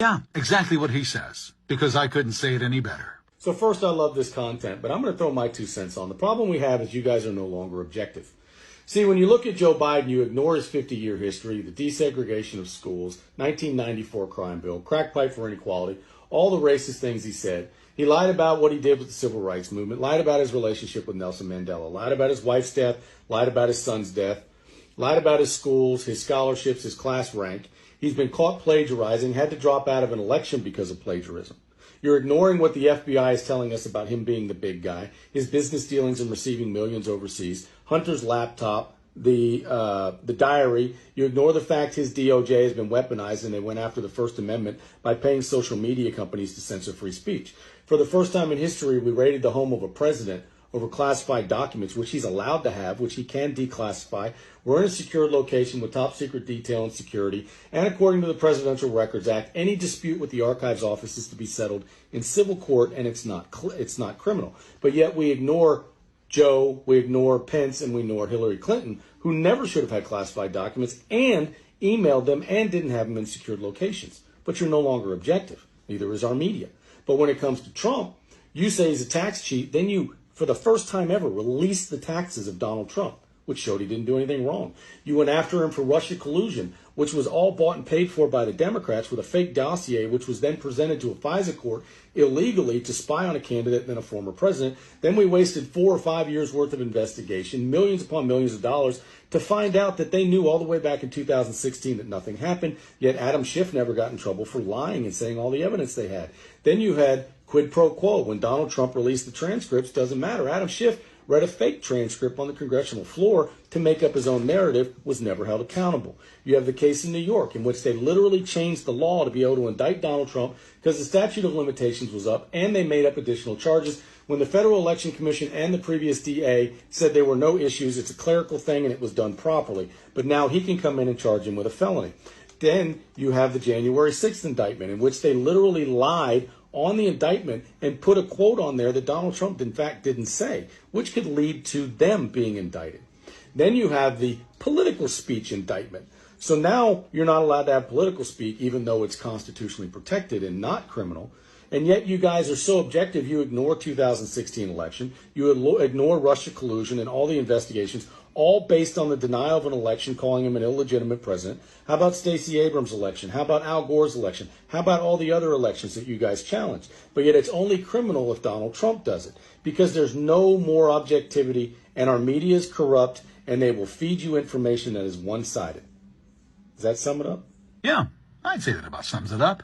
Yeah, exactly what he says, because I couldn't say it any better. So first, I love this content, but I'm going to throw my 2 cents on. The problem we have is you guys are no longer objective. See, when you look at Joe Biden, you ignore his 50-year history, the desegregation of schools, 1994 crime bill, crack pipe for inequality, all the racist things he said. He lied about what he did with the civil rights movement, lied about his relationship with Nelson Mandela, lied about his wife's death, lied about his son's death, lied about his schools, his scholarships, his class rank. He's been caught plagiarizing, had to drop out of an election because of plagiarism. You're ignoring what the FBI is telling us about him being the big guy, his business dealings and receiving millions overseas, Hunter's laptop, the diary. You ignore the fact his DOJ has been weaponized and they went after the First Amendment by paying social media companies to censor free speech. For the first time in history, we raided the home of a president over classified documents, which he's allowed to have, which he can declassify. We're in a secured location with top secret detail and security. And according to the Presidential Records Act, any dispute with the archives office is to be settled in civil court, and it's not criminal. But yet we ignore Joe, we ignore Pence, and we ignore Hillary Clinton, who never should have had classified documents and emailed them and didn't have them in secured locations. But you're no longer objective. Neither is our media. But when it comes to Trump, you say he's a tax cheat, then you, for the first time ever, release the taxes of Donald Trump, which showed he didn't do anything wrong. You went after him for Russia collusion, which was all bought and paid for by the Democrats with a fake dossier, which was then presented to a FISA court illegally to spy on a candidate and a former president. Then we wasted 4 or 5 years worth of investigation, millions upon millions of dollars, to find out that they knew all the way back in 2016 that nothing happened, yet Adam Schiff never got in trouble for lying and saying all the evidence they had. Then you had quid pro quo. When Donald Trump released the transcripts, doesn't matter. Adam Schiff read a fake transcript on the congressional floor to make up his own narrative, was never held accountable. You have the case in New York in which they literally changed the law to be able to indict Donald Trump because the statute of limitations was up, and they made up additional charges when the Federal Election Commission and the previous DA said there were no issues. It's a clerical thing and it was done properly. But now he can come in and charge him with a felony. Then you have the January 6th indictment in which they literally lied on the indictment and put a quote on there that Donald Trump, in fact, didn't say, which could lead to them being indicted. Then you have the political speech indictment. So now you're not allowed to have political speech, even though it's constitutionally protected and not criminal. And yet you guys are so objective, you ignore 2016 election, you ignore Russia collusion and all the investigations, all based on the denial of an election, calling him an illegitimate president. How about Stacey Abrams' election? How about Al Gore's election? How about all the other elections that you guys challenged? But yet it's only criminal if Donald Trump does it, because there's no more objectivity and our media is corrupt and they will feed you information that is one-sided. Does that sum it up? Yeah, I'd say that about sums it up.